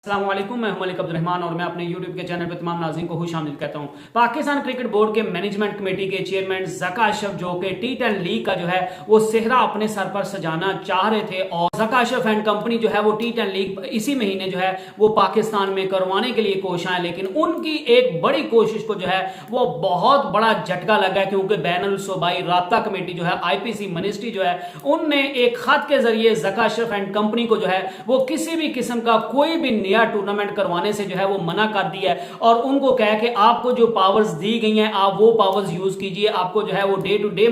अस्सलाम वालेकुम, मैं मलिक अब्दुल रहमान और मैं अपने YouTube के चैनल पर तमाम नाज़रीन को खुशामदीद कहता हूं। पाकिस्तान क्रिकेट बोर्ड के मैनेजमेंट कमेटी के चेयरमैन ज़का अशरफ जो कि T10 लीग का जो है वो सेहरा अपने सर पर सजाना चाह रहे थे और ज़का अशरफ एंड कंपनी जो है वो T10 लीग इसी महीने जो है वो पाकिस्तान में करवाने के लिए कोशिश है, लेकिन उनकी एक बड़ी कोशिश को जो है वो बहुत बड़ा झटका लगा क्योंकि बैनुल सूबाई राब्ता कमेटी जो है IPC मिनिस्ट्री जो है उनने एक खत के जरिए ज़का अशरफ एंड कंपनी को जो है वो किसी भी किस्म का कोई भी टूर्नामेंट करवाने से जो है वो मना कर दिया है और उनको कहा कि आपको जो पावर्स दी गई हैं आप वो पावर्स यूज कीजिए। आपको जो है वो डे टू डे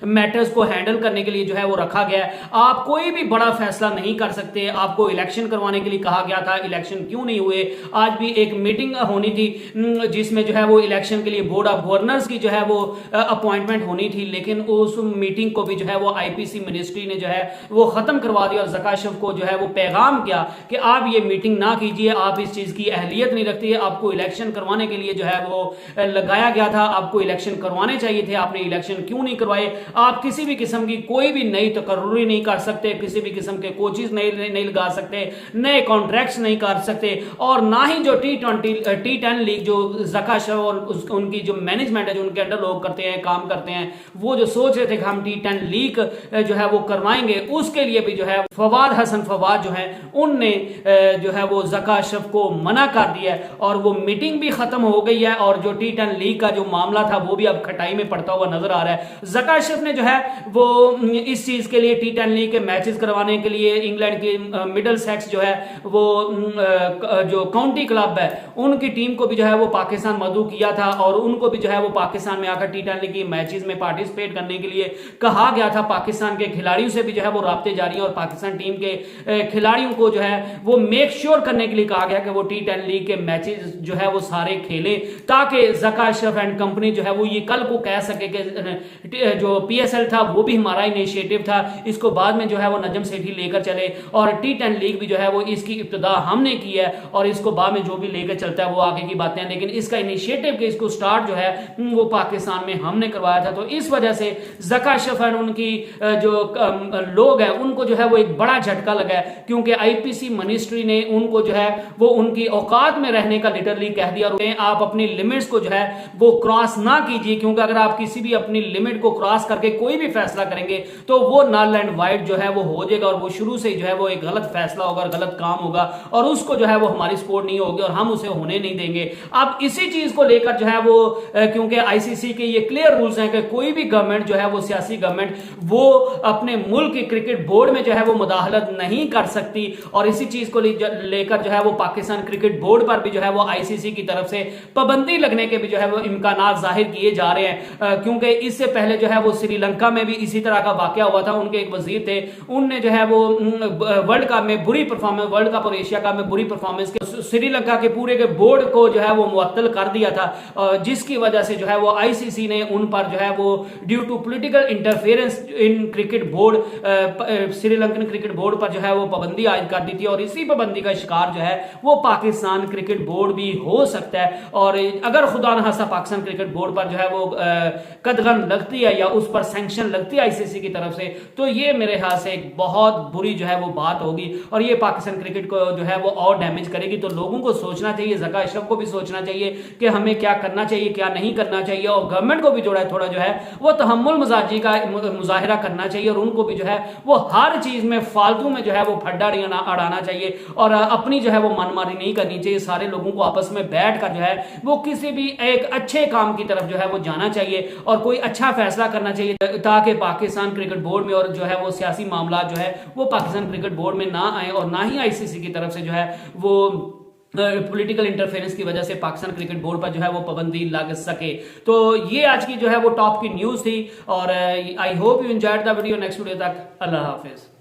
मैटर्स को हैंडल करने के लिए जो है वो रखा गया है। आप कोई भी बड़ा फैसला नहीं कर सकते। आपको इलेक्शन करवाने के लिए कहा गया था, इलेक्शन क्यों नहीं हुए? आज भी एक मीटिंग होनी थी जिसमें जो है वो इलेक्शन के लिए बोर्ड ऑफ गवर्नर्स की जो है वो अपॉइंटमेंट होनी थी, लेकिन उस मीटिंग को भी जो है वो IPC मिनिस्ट्री ने जो है वो खत्म करवा दिया और ज़का अशरफ को जो है वो पैगाम किया कि आप ये मीटिंग ना कीजिए, आप इस चीज की अहलियत नहीं रखती है। आपको इलेक्शन करवाने के लिए जो है वो लगाया गया था, आपको इलेक्शन करवाने चाहिए थे, आपने इलेक्शन क्यों नहीं करवाए? आप किसी भी किस्म की कोई भी नई तकर्रुरी नहीं कर सकते, किसी भी किस्म के कोचेस नहीं लगा सकते, नए कॉन्ट्रैक्ट्स नहीं कर सकते और ना ही जो T10 लीग जो ज़का अशरफ और उनकी जो मैनेजमेंट है जो उनके अंडर लोग करते हैं, काम करते हैं, वो जो सोच रहे थे कि हम T10 लीग जो है वो करवाएंगे, उसके लिए भी जो है फवाद हसन फवाद जो है उनने जो है वो ज़का अशरफ को मना कर दिया है और वो मीटिंग भी खत्म हो गई है और जो T10 लीग का जो मामला था वो भी अब खटाई में पड़ता हुआ नजर आ रहा है। ज़का अशरफ ने जो है वो इस चीज के लिए T10 लीग के मैचेस करवाने के लिए इंग्लैंड की मिडल सेक्स जो है वो जो काउंटी क्लब है उनकी टीम को भी जो है वो पाकिस्तान मदऊ किया था और उनको भी जो है वो पाकिस्तान में आकर T10 लीग की मैचेस में पार्टिसिपेट करने के लिए कहा गया था। पाकिस्तान के खिलाड़ियों से भी जो है वो राब्ते जारी हैं और पाकिस्तान टीम के खिलाड़ियों को जो है वो मेक श्योर करने के लिए कहा गया कि वो T10 लीग के मैचेस जो है वो सारे खेलें ताकि ज़का अशरफ एंड कंपनी जो है वो ये कल को कह सके कि जो PSL था वो भी हमारा इनिशिएटिव था, इसको बाद में जो है वो नजम सेठी लेकर चले और T10 लीग भी जो है वो इसकी इब्तिदा हमने की है और इसको बाद में जो भी लेकर चलता है वो आगे की बातें हैं, लेकिन इसका इनिशिएटिव के इसको स्टार्ट जो है वो पाकिस्तान में हमने करवाया था। तो इस वजह से ज़का अशरफ एंड उनकी जो लोग हैं उनको जो है वो एक बड़ा झटका लगा है क्योंकि IPC मिनिस्ट्री ने उनको जो है वो उनकी औकात में रहने का लिटरली कह दिया। आप अपनी लिमिट्स को जो है वो क्रॉस ना कीजिए क्योंकि अगर आप किसी भी अपनी लिमिट को क्रॉस करके कोई भी फैसला करेंगे तो वो नल एंड वाइड जो है वो हो जाएगा और वो शुरू से जो है वो एक गलत फैसला होगा, गलत काम होगा और उसको जो है वो हमारी सपोर्ट नहीं होगी और हम उसे होने नहीं देंगे। अब इसी चीज को लेकर जो है वो क्योंकि ICC के ये क्लियर रूल्स हैं कि कोई भी गवर्नमेंट जो है वो सियासी गवर्नमेंट वो अपने मुल्क के क्रिकेट बोर्ड में जो है वो मुदाखलत नहीं कर सकती और इसी चीज को लेकर जो है वो पाकिस्तान क्रिकेट बोर्ड पर भी जो है वो ICC की तरफ से पाबंदी लगने के भी जो है वो इम्कानात जाहिर किए जा रहे हैं क्योंकि इससे पहले जो है वो श्रीलंका में भी इसी तरह का वाकया हुआ था। उनके एक वजीर थे, उनने जो है वो वर्ल्ड कप में बुरी परफॉर्मेंस, वर्ल्ड कप और एशिया कप में बुरी परफॉर्मेंस के श्रीलंका के पूरे के बोर्ड को जो है वो मुअत्तल कर दिया था जिसकी वजह से जो है वो ICC ने उन पर जो है वो due to political interference in cricket board Sri Lankan cricket board पर जो है वो पाबंदी आयद कर दी थी और इसी पाबंदी का शिकार जो है वो पाकिस्तान क्रिकेट बोर्ड भी हो सकता है और अगर खुदा न खास्ता पाकिस्तान क्रिकेट बोर्ड पर जो है वो कदगन लगती है या उस पर सैंक्शन लगती है ICC की तरफ से तो ये मेरे ख्याल से एक बहुत बुरी जो है वो बात होगी और ये पाकिस्तान क्रिकेट को जो है वो और डैमेज करेगी। तो लोगों को सोचना चाहिए, ज़का अशरफ को भी सोचना चाहिए कि हमें क्या करना चाहिए क्या नहीं करना चाहिए और गवर्नमेंट को भी थोड़ा जो है वो तहम्मुल मजाजी का मुजाहिरा करना चाहिए और उनको भी जो है वो हर चीज में फालतू में जो है वो फड्डा अड़ाना चाहिए और अपनी जो है वो मनमानी नहीं करनी चाहिए। सारे लोगों को आपस में बैठ कर जो है वो किसी भी एक अच्छे काम की तरफ जो है वो जाना चाहिए और कोई अच्छा फैसला करना चाहिए ताकि पाकिस्तान क्रिकेट बोर्ड में और जो है वो सियासी मामला जो है वो पाकिस्तान क्रिकेट बोर्ड में ना आए और ना ही ICC की तरफ से जो है वो पॉलिटिकल इंटरफेरेंस की वजह से पाकिस्तान क्रिकेट बोर्ड पर जो है वो पाबंदी लग सके। तो ये आज की जो है वो टॉप की न्यूज थी और I hope you enjoyed the video. Next video तक अल्लाह हाफिज।